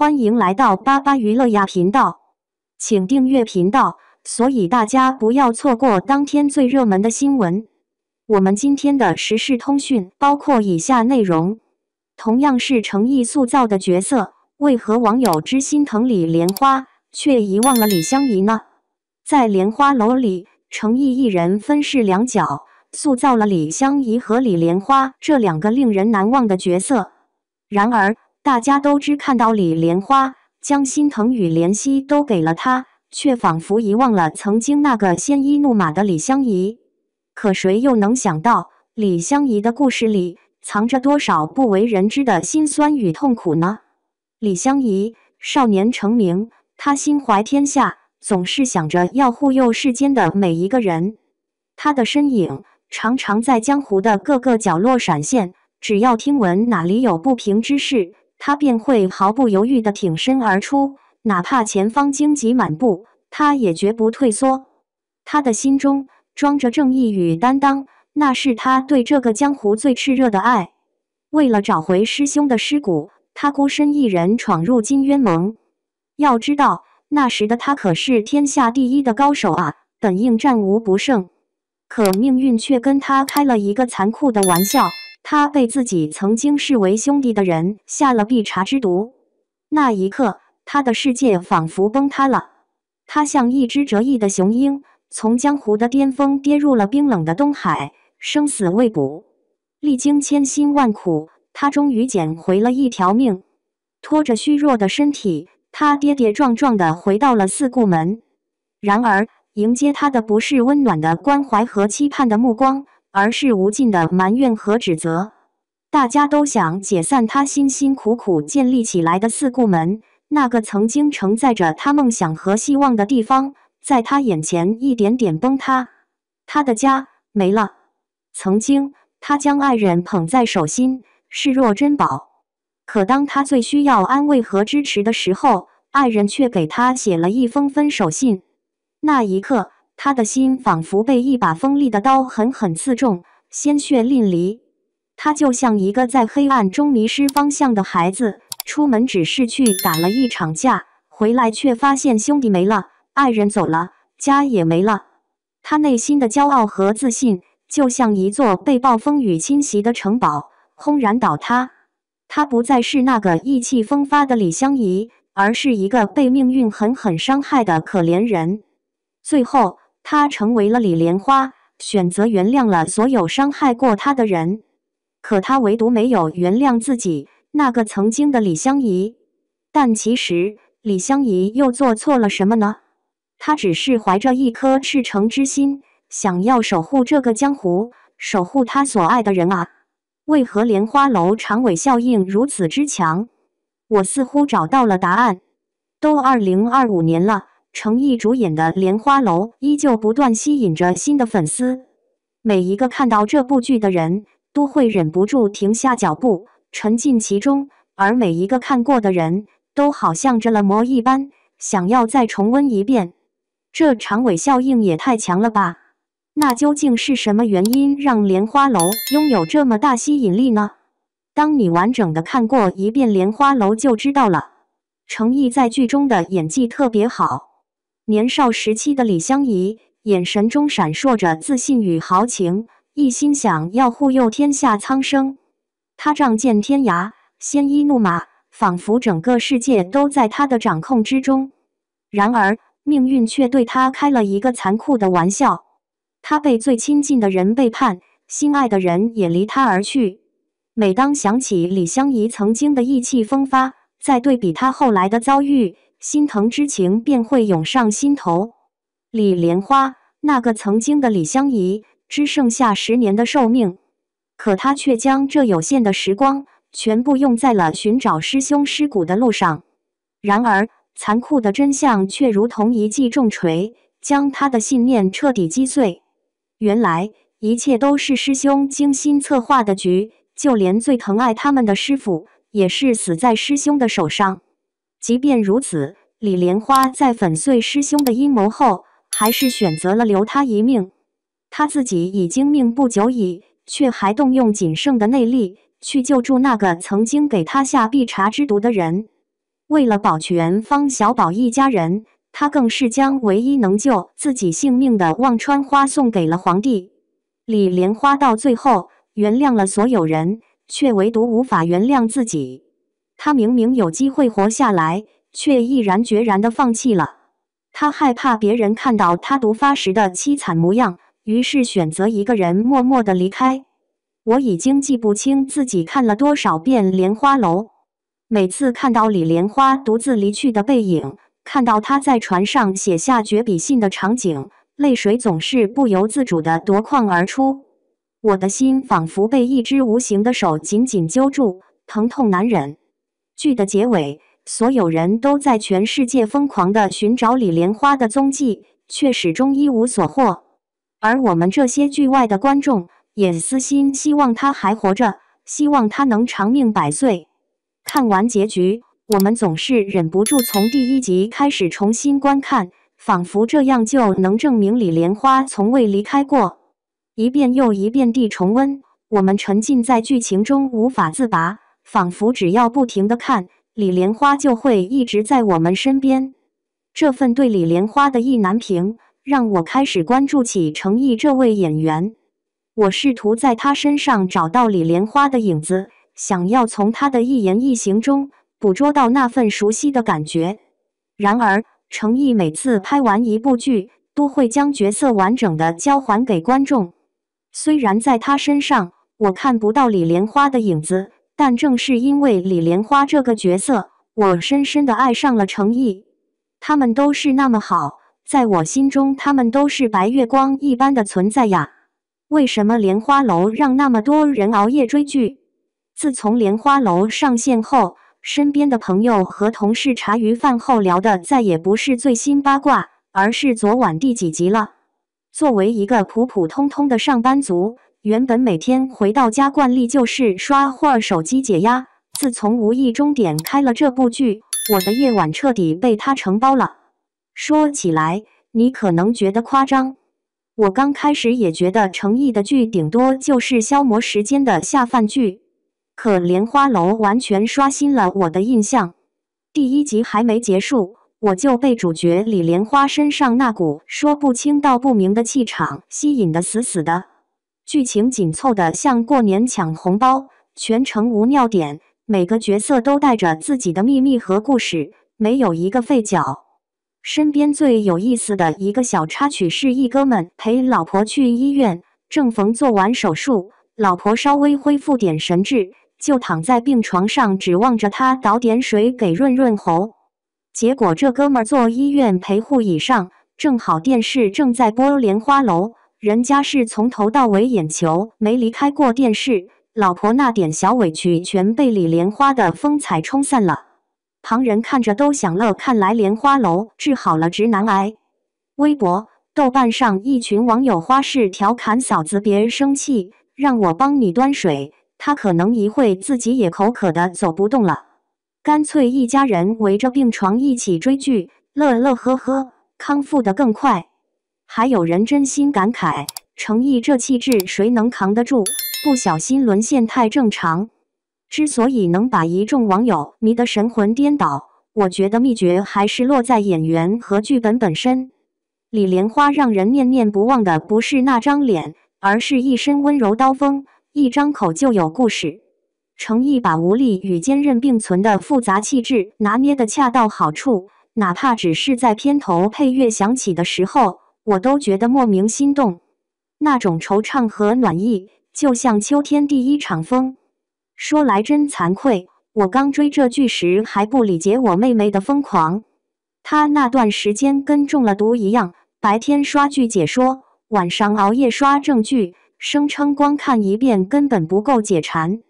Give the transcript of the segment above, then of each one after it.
欢迎来到巴巴娱乐呀频道，请订阅频道，所以大家不要错过当天最热门的新闻。我们今天的时事通讯包括以下内容：同样是诚意塑造的角色，为何网友只心疼李莲花，却遗忘了李香怡呢？在莲花楼里，诚意一人分饰两角，塑造了李香怡和李莲花这两个令人难忘的角色。然而，大家都只看到李莲花将心疼与怜惜都给了他，却仿佛遗忘了曾经那个鲜衣怒马的李香怡。可谁又能想到，李香怡的故事里藏着多少不为人知的辛酸与痛苦呢？李香怡少年成名，她心怀天下，总是想着要护佑世间的每一个人。她的身影常常在江湖的各个角落闪现，只要听闻哪里有不平之事，他便会毫不犹豫地挺身而出，哪怕前方荆棘满布，他也绝不退缩。他的心中装着正义与担当，那是他对这个江湖最炽热的爱。为了找回师兄的尸骨，他孤身一人闯入金渊盟。要知道，那时的他可是天下第一的高手啊，本应战无不胜。可命运却跟他开了一个残酷的玩笑。他被自己曾经视为兄弟的人下了必查之毒，那一刻，他的世界仿佛崩塌了。他像一只折翼的雄鹰，从江湖的巅峰跌入了冰冷的东海，生死未卜。历经千辛万苦，他终于捡回了一条命。拖着虚弱的身体，他跌跌撞撞地回到了四顾门。然而，迎接他的不是温暖的关怀和期盼的目光，而是无尽的埋怨和指责。大家都想解散他辛辛苦苦建立起来的四顾门，那个曾经承载着他梦想和希望的地方，在他眼前一点点崩塌。他的家没了。曾经，他将爱人捧在手心，视若珍宝。可当他最需要安慰和支持的时候，爱人却给他写了一封分手信。那一刻，他的心仿佛被一把锋利的刀狠狠刺中，鲜血淋漓。他就像一个在黑暗中迷失方向的孩子，出门只是去打了一场架，回来却发现兄弟没了，爱人走了，家也没了。他内心的骄傲和自信，就像一座被暴风雨侵袭的城堡，轰然倒塌。他不再是那个意气风发的李香怡，而是一个被命运狠狠伤害的可怜人。最后，他成为了李莲花，选择原谅了所有伤害过他的人。可他唯独没有原谅自己，那个曾经的李香怡。但其实，李香怡又做错了什么呢？她只是怀着一颗赤诚之心，想要守护这个江湖，守护她所爱的人啊。为何莲花楼长尾效应如此之强？我似乎找到了答案。都2025年了，诚意主演的《莲花楼》依旧不断吸引着新的粉丝。每一个看到这部剧的人都会忍不住停下脚步，沉浸其中，而每一个看过的人都好像着了魔一般，想要再重温一遍。这长尾效应也太强了吧？那究竟是什么原因让《莲花楼》拥有这么大吸引力呢？当你完整的看过一遍《莲花楼》就知道了。诚意在剧中的演技特别好，年少时期的李香怡眼神中闪烁着自信与豪情，一心想要护佑天下苍生。他仗剑天涯，鲜衣怒马，仿佛整个世界都在他的掌控之中。然而，命运却对他开了一个残酷的玩笑。他被最亲近的人背叛，心爱的人也离他而去。每当想起李香怡曾经的意气风发，再对比他后来的遭遇，心疼之情便会涌上心头。李莲花，那个曾经的李香怡，只剩下10年的寿命，可他却将这有限的时光全部用在了寻找师兄尸骨的路上。然而，残酷的真相却如同一记重锤，将他的信念彻底击碎。原来，一切都是师兄精心策划的局，就连最疼爱他们的师傅也是死在师兄的手上。即便如此，李莲花在粉碎师兄的阴谋后，还是选择了留他一命。他自己已经命不久矣，却还动用仅剩的内力去救助那个曾经给他下必查之毒的人。为了保全方小宝一家人，他更是将唯一能救自己性命的忘川花送给了皇帝。李莲花到最后原谅了所有人，却唯独无法原谅自己。他明明有机会活下来，却毅然决然地放弃了。他害怕别人看到他毒发时的凄惨模样，于是选择一个人默默地离开。我已经记不清自己看了多少遍《莲花楼》，每次看到李莲花独自离去的背影，看到他在船上写下绝笔信的场景，泪水总是不由自主地夺眶而出。我的心仿佛被一只无形的手紧紧揪住，疼痛难忍。剧的结尾，所有人都在全世界疯狂地寻找李莲花的踪迹，却始终一无所获。而我们这些剧外的观众也私心希望他还活着，希望他能长命百岁。看完结局，我们总是忍不住从第一集开始重新观看，仿佛这样就能证明李莲花从未离开过。一遍又一遍地重温，我们沉浸在剧情中无法自拔，仿佛只要不停地看，李莲花就会一直在我们身边。这份对李莲花的意难平，让我开始关注起程毅这位演员。我试图在他身上找到李莲花的影子，想要从他的一言一行中捕捉到那份熟悉的感觉。然而，程毅每次拍完一部剧，都会将角色完整的交还给观众。虽然在他身上我看不到李莲花的影子，但正是因为李莲花这个角色，我深深地爱上了程毅。他们都是那么好，在我心中他们都是白月光一般的存在呀。为什么莲花楼让那么多人熬夜追剧？自从莲花楼上线后，身边的朋友和同事茶余饭后聊的再也不是最新八卦，而是昨晚第几集了。作为一个普普通通的上班族，原本每天回到家惯例就是刷会儿手机解压，自从无意中点开了这部剧，我的夜晚彻底被它承包了。说起来，你可能觉得夸张，我刚开始也觉得程毅的剧顶多就是消磨时间的下饭剧，可莲花楼完全刷新了我的印象。第一集还没结束，我就被主角李莲花身上那股说不清道不明的气场吸引得死死的。剧情紧凑的像过年抢红包，全程无尿点，每个角色都带着自己的秘密和故事，没有一个废角。身边最有意思的一个小插曲是一哥们陪老婆去医院，正逢做完手术，老婆稍微恢复点神智，就躺在病床上指望着他倒点水给润润喉。结果这哥们坐医院陪护椅上，正好电视正在播莲花楼，人家是从头到尾眼球没离开过电视，老婆那点小委屈全被李莲花的风采冲散了。旁人看着都想乐，看来莲花楼治好了直男癌。微博、豆瓣上一群网友花式调侃嫂子别生气，让我帮你端水，他可能一会自己也口渴的走不动了。干脆一家人围着病床一起追剧，乐乐呵呵，康复得更快。还有人真心感慨，程毅这气质谁能扛得住？不小心沦陷太正常。之所以能把一众网友迷得神魂颠倒，我觉得秘诀还是落在演员和剧本本身。李莲花让人念念不忘的不是那张脸，而是一身温柔刀锋，一张口就有故事。程毅把无力与坚韧并存的复杂气质拿捏得恰到好处，哪怕只是在片头配乐响起的时候，我都觉得莫名心动。那种惆怅和暖意，就像秋天第一场风。说来真惭愧，我刚追这剧时还不理解我妹妹的疯狂。她那段时间跟中了毒一样，白天刷剧解说，晚上熬夜刷正剧，声称光看一遍根本不够解馋。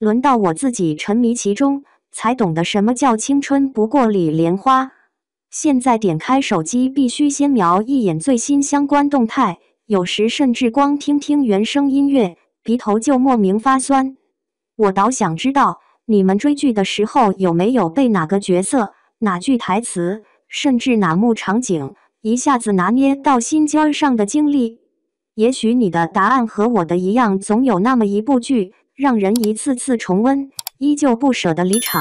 轮到我自己沉迷其中，才懂得什么叫青春不过李莲花。现在点开手机必须先瞄一眼最新相关动态，有时甚至光听听原声音乐，鼻头就莫名发酸。我倒想知道，你们追剧的时候有没有被哪个角色、哪句台词，甚至哪幕场景一下子拿捏到心尖上的经历？也许你的答案和我的一样，总有那么一部剧，让人一次次重温，依旧不舍得离场。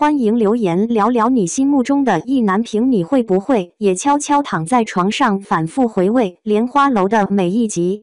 欢迎留言聊聊你心目中的意难平，你会不会也悄悄躺在床上反复回味《莲花楼》的每一集？